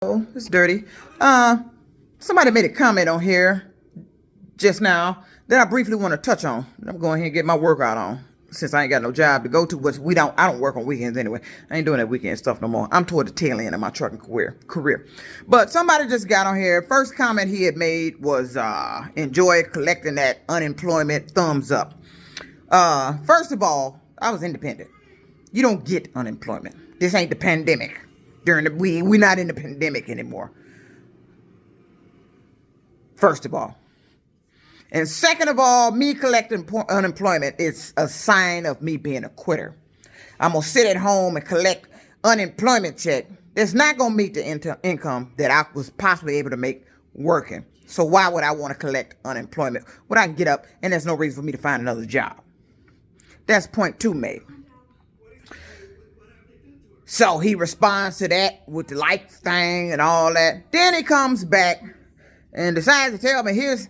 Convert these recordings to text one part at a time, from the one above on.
Oh, it's dirty. Somebody made a comment on here just now that I briefly want to touch on. I'm going here and get my workout on since I ain't got no job to go to, which I don't work on weekends anyway. I ain't doing that weekend stuff no more. I'm toward the tail end of my trucking career. But somebody just got on here. First comment he had made was enjoy collecting that unemployment thumbs up. First of all, I was independent. You don't get unemployment. This ain't the pandemic. We're not in the pandemic anymore. First of all. And second of all, me collecting unemployment is a sign of me being a quitter. I'm going to sit at home and collect unemployment check. That's not going to meet the income that I was possibly able to make working. So why would I want to collect unemployment when I can get up and there's no reason for me to find another job? That's point two made. So he responds to that with the like thing and all that. Then he comes back and decides to tell me his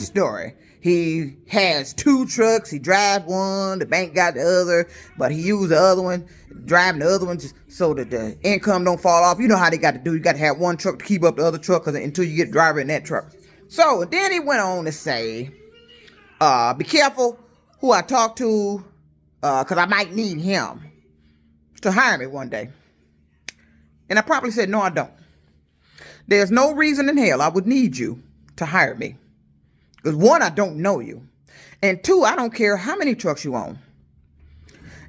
story. He has two trucks. He drives one. The bank got the other, but he used the other one, driving the other one just so that the income don't fall off. You know how they got to do. You got to have one truck to keep up the other truck until you get a driver in that truck. So then he went on to say, be careful who I talk to because I might need him to hire me one day. And I probably said, no, I don't. There's no reason in hell I would need you to hire me. Because one, I don't know you. And two, I don't care how many trucks you own.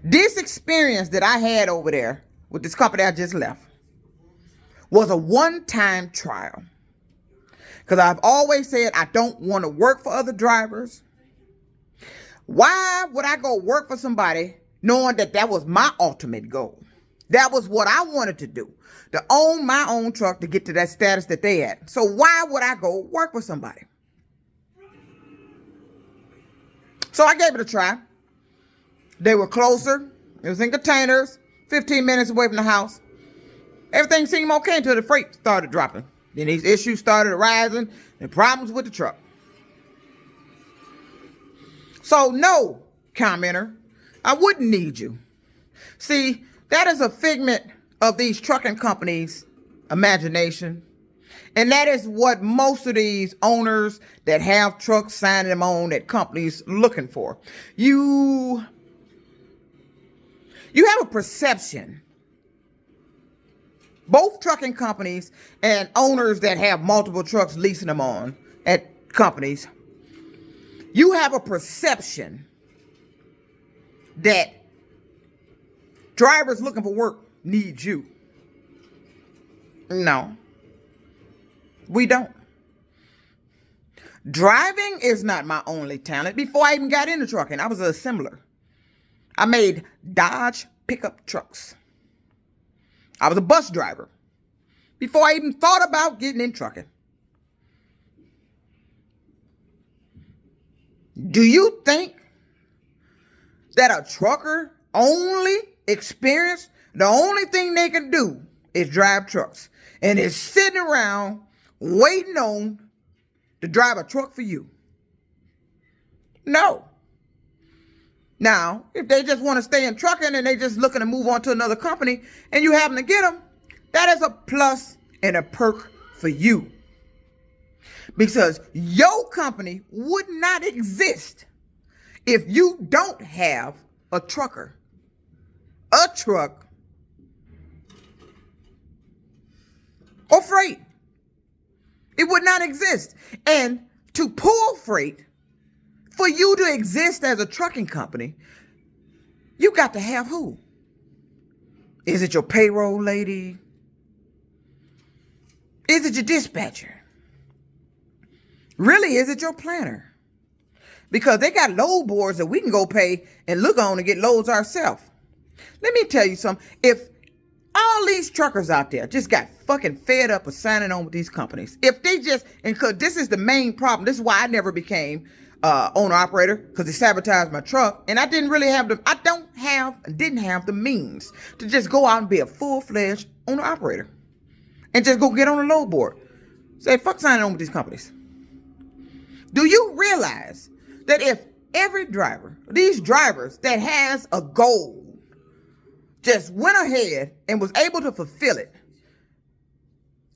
This experience that I had over there with this company I just left was a one-time trial. Because I've always said I don't want to work for other drivers. Why would I go work for somebody knowing that was my ultimate goal? That was what I wanted to do, to own my own truck to get to that status that they had. So why would I go work for somebody? So I gave it a try. They were closer. It was in containers, 15 minutes away from the house. Everything seemed okay until the freight started dropping. Then these issues started arising and problems with the truck. So no, commenter, I wouldn't need you. See, that is a figment of these trucking companies' imagination. And that is what most of these owners that have trucks signing them on that companies looking for. You have a perception. Both trucking companies and owners that have multiple trucks leasing them on at companies, you have a perception that drivers looking for work need you. No, we don't. Driving is not my only talent. Before I even got into trucking, I was an assembler. I made Dodge pickup trucks. I was a bus driver before I even thought about getting in trucking. Do you think that a trucker only experience, the only thing they can do is drive trucks and is sitting around waiting on to drive a truck for you? No. Now, if they just want to stay in trucking and they just looking to move on to another company and you happen to get them, that is a plus and a perk for you. Because your company would not exist if you don't have a trucker. A truck or freight. It would not exist. And to pull freight, for you to exist as a trucking company, you got to have who? Is it your payroll lady? Is it your dispatcher? Really, is it your planner? Because they got load boards that we can go pay and look on and get loads ourselves. Let me tell you something. If all these truckers out there just got fucking fed up with signing on with these companies, if they just, and because this is the main problem, this is why I never became owner-operator, because they sabotaged my truck, and I didn't have the means to just go out and be a full-fledged owner-operator and just go get on a load board. Say, fuck signing on with these companies. Do you realize that if every driver, these drivers that has a goal, just went ahead and was able to fulfill it,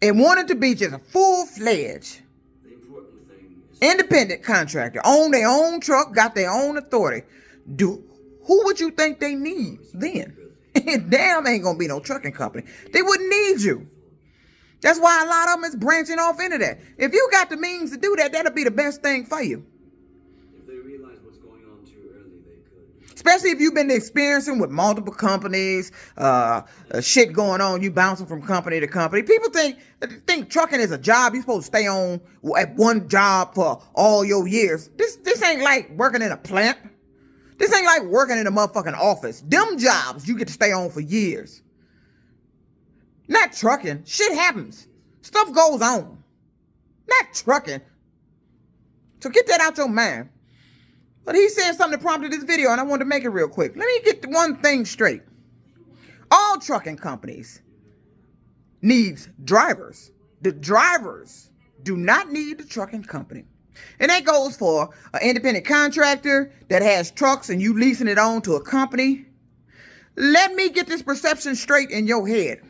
and wanted to be just a full-fledged independent contractor, own their own truck, got their own authority, who would you think they need then? Damn, ain't gonna be no trucking company. They wouldn't need you. That's why a lot of them is branching off into that. If you got the means to do that, that'll be the best thing for you. If they realize what's going on too early, they could. Especially if you've been experiencing with multiple companies, shit going on, you bouncing from company to company. People think trucking is a job. You're supposed to stay on at one job for all your years. This ain't like working in a plant. This ain't like working in a motherfucking office. Them jobs you get to stay on for years. Not trucking. Shit happens. Stuff goes on. Not trucking. So get that out your mind. But he said something that prompted this video, and I wanted to make it real quick. Let me get one thing straight. All trucking companies needs drivers. The drivers do not need the trucking company. And that goes for an independent contractor that has trucks and you leasing it on to a company. Let me get this perception straight in your head.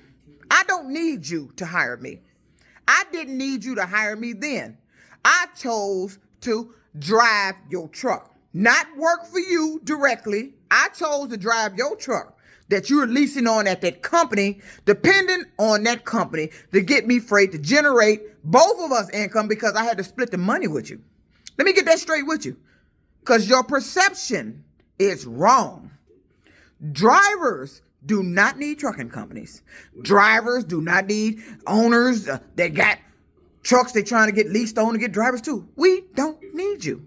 I don't need you to hire me. I didn't need you to hire me then. I chose to drive your truck, not work for you directly. I chose to drive your truck that you're leasing on at that company, dependent on that company to get me freight, to generate both of us income because I had to split the money with you. Let me get that straight with you, because your perception is wrong. Drivers do not need trucking companies. Drivers do not need owners that got trucks they're trying to get leased on to get drivers too. We don't need you.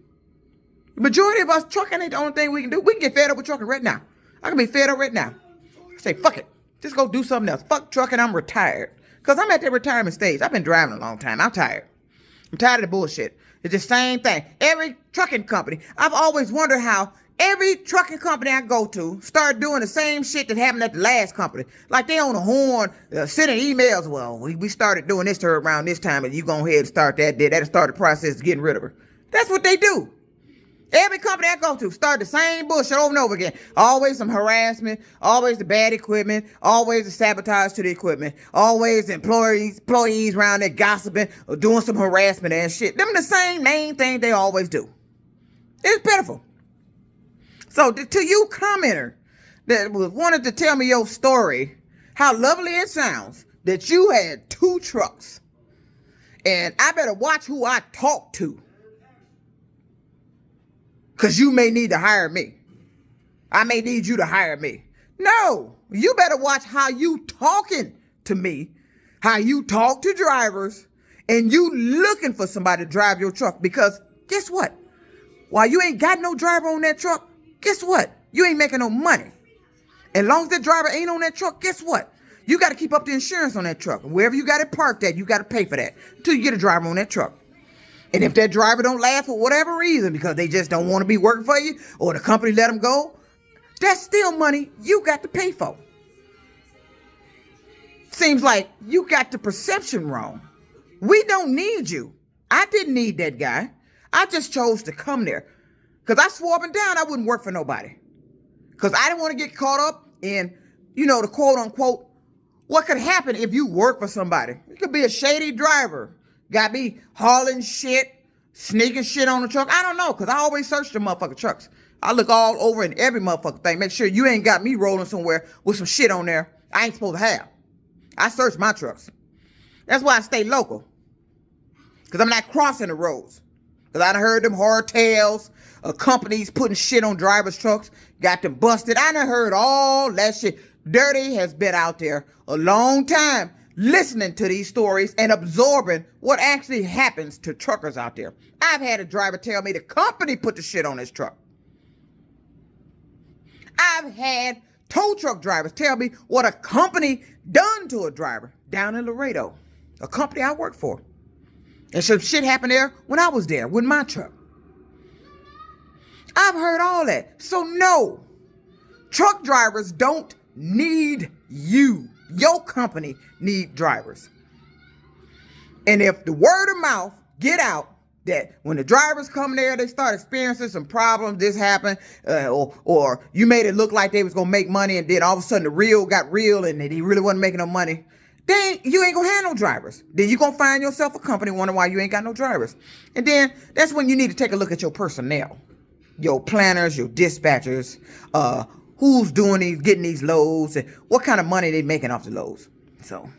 The majority of us, trucking ain't the only thing we can do. We can get fed up with trucking right now. I can be fed up right now. Say, fuck it. Just go do something else. Fuck trucking. I'm retired. Because I'm at that retirement stage. I've been driving a long time. I'm tired. I'm tired of the bullshit. It's the same thing. Every trucking company. I've always wondered how every trucking company I go to start doing the same shit that happened at the last company. Like they on the horn, sending emails. Well, we started doing this to her around this time, and you go ahead and start that. That'll start the process of getting rid of her. That's what they do. Every company I go to start the same bullshit over and over again. Always some harassment, always the bad equipment, always the sabotage to the equipment, always the employees around there gossiping or doing some harassment and shit. Them the same main thing they always do. It's pitiful. So to you commenter that wanted to tell me your story, how lovely it sounds that you had 2 trucks, and I better watch who I talk to, because you may need to hire me. I may need you to hire me. No, you better watch how you talking to me, how you talk to drivers, and you looking for somebody to drive your truck. Because guess what? While you ain't got no driver on that truck, guess what? You ain't making no money. As long as that driver ain't on that truck, guess what? You got to keep up the insurance on that truck. Wherever you got it parked at, you got to pay for that until you get a driver on that truck. And if that driver don't last for whatever reason, because they just don't want to be working for you, or the company let them go, that's still money you got to pay for. Seems like you got the perception wrong. We don't need you. I didn't need that guy. I just chose to come there. Because I swore up and down I wouldn't work for nobody. Because I didn't want to get caught up in, the quote unquote, what could happen if you work for somebody. It could be a shady driver. Got me hauling shit, sneaking shit on the truck. I don't know, because I always search the motherfucking trucks. I look all over in every motherfucking thing. Make sure you ain't got me rolling somewhere with some shit on there I ain't supposed to have. I search my trucks. That's why I stay local. Because I'm not crossing the roads. Because I done heard them horror tales of companies putting shit on drivers' trucks, got them busted. I done heard all that shit. Dirty has been out there a long time, listening to these stories and absorbing what actually happens to truckers out there. I've had a driver tell me the company put the shit on his truck. I've had tow truck drivers tell me what a company done to a driver down in Laredo, a company I work for. And some shit happened there when I was there with my truck. I've heard all that. So no, truck drivers don't need you. Your company need drivers. And if the word of mouth get out that when the drivers come there, they start experiencing some problems, this happened, or you made it look like they was going to make money, and then all of a sudden the real got real and he really wasn't making no money, then you ain't gonna have no drivers. Then you gonna find yourself a company wondering why you ain't got no drivers. And then that's when you need to take a look at your personnel, your planners, your dispatchers, who's doing these, getting these loads, and what kind of money they making off the loads. So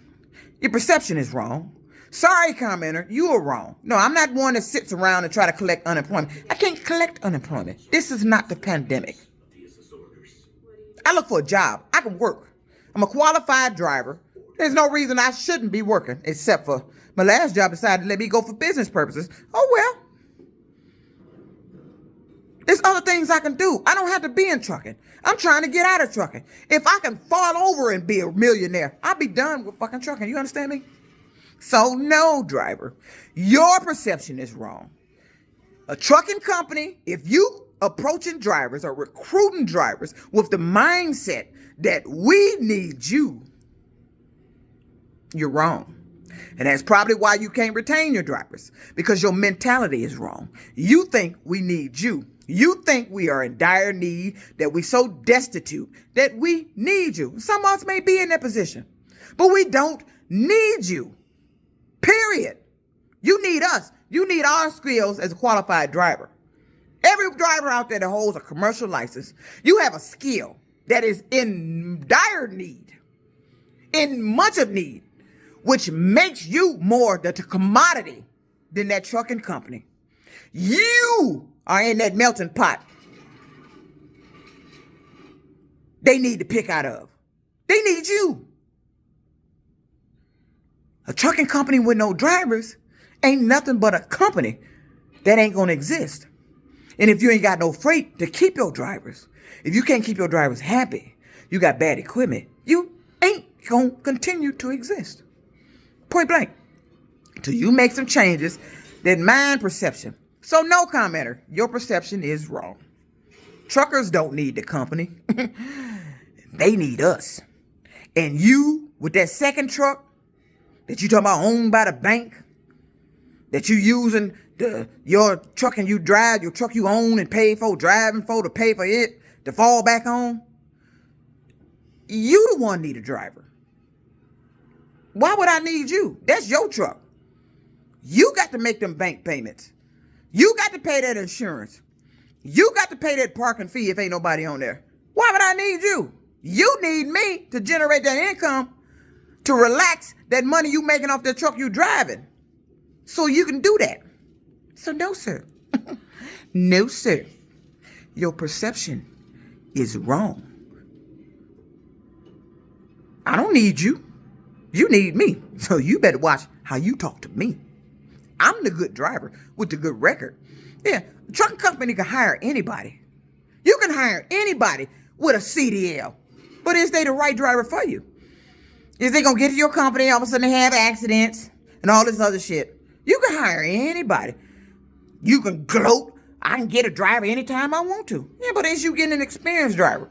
your perception is wrong. Sorry, commenter, you are wrong. No, I'm not one that sits around and try to collect unemployment. I can't collect unemployment. This is not the pandemic. I look for a job. I can work. I'm a qualified driver. There's no reason I shouldn't be working, except for my last job decided to let me go for business purposes. Oh, well. There's other things I can do. I don't have to be in trucking. I'm trying to get out of trucking. If I can fall over and be a millionaire, I'll be done with fucking trucking. You understand me? So, no, driver, your perception is wrong. A trucking company, if you approaching drivers or recruiting drivers with the mindset that we need you, you're wrong. And that's probably why you can't retain your drivers, because your mentality is wrong. You think we need you. You think we are in dire need, that we so destitute that we need you. Some of us may be in that position, but we don't need you. Period. You need us. You need our skills as a qualified driver. Every driver out there that holds a commercial license, you have a skill that is in dire need, in much of need, which makes you more the commodity than that trucking company. You are in that melting pot they need to pick out of. They need you. A trucking company with no drivers ain't nothing but a company that ain't gonna exist. And if you ain't got no freight to keep your drivers, if you can't keep your drivers happy, you got bad equipment, you ain't gonna continue to exist. Point blank. Till you make some changes that mind perception. So no, commenter, your perception is wrong. Truckers don't need the company. They need us. And you, with that second truck that you talking about owned by the bank, that you using your truck and you drive, your truck you own and pay for, driving for, to pay for it, to fall back on, you the one need a driver. Why would I need you? That's your truck. You got to make them bank payments. You got to pay that insurance. You got to pay that parking fee if ain't nobody on there. Why would I need you? You need me to generate that income, to relax that money you making off that truck you driving, so you can do that. So no, sir. No, sir. Your perception is wrong. I don't need you. You need me. So you better watch how you talk to me. I'm the good driver with the good record. Yeah, a trucking company can hire anybody. You can hire anybody with a CDL. But is they the right driver for you? Is they going to get to your company, all of a sudden they have accidents and all this other shit? You can hire anybody. You can gloat. I can get a driver anytime I want to. Yeah, but is you getting an experienced driver?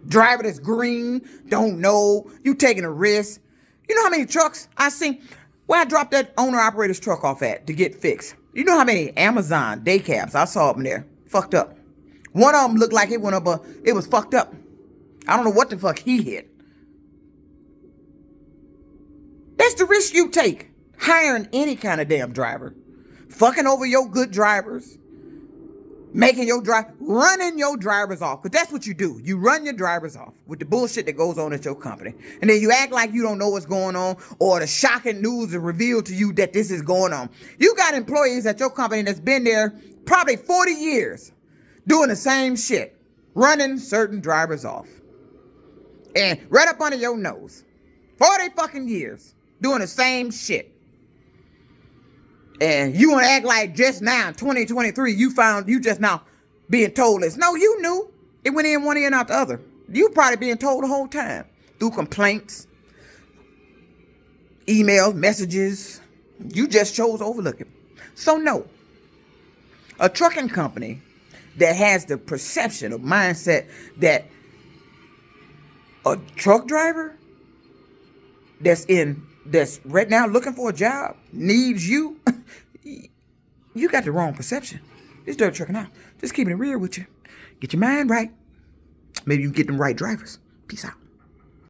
Driver that's green, don't know, you taking a risk. You know how many trucks I seen where I dropped that owner-operator's truck off at to get fixed? You know how many Amazon day cabs I saw up in there? Fucked up. One of them looked like it went up, it was fucked up. I don't know what the fuck he hit. That's the risk you take. Hiring any kind of damn driver. Fucking over your good drivers. Making your running your drivers off. Because that's what you do. You run your drivers off with the bullshit that goes on at your company. And then you act like you don't know what's going on, or the shocking news is revealed to you that this is going on. You got employees at your company that's been there probably 40 years doing the same shit. Running certain drivers off. And right up under your nose. 40 fucking years doing the same shit. And you want to act like just now, in 2023, you just now being told this. No, you knew. It went in one ear and out the other. You probably being told the whole time. Through complaints, emails, messages. You just chose to overlook it. So no. A trucking company that has the perception or mindset that a truck driver that's right now looking for a job needs you, you got the wrong perception. It's Dirty Trucking Out. Just keeping it real with you. Get your mind right. Maybe you can get them right drivers. Peace out.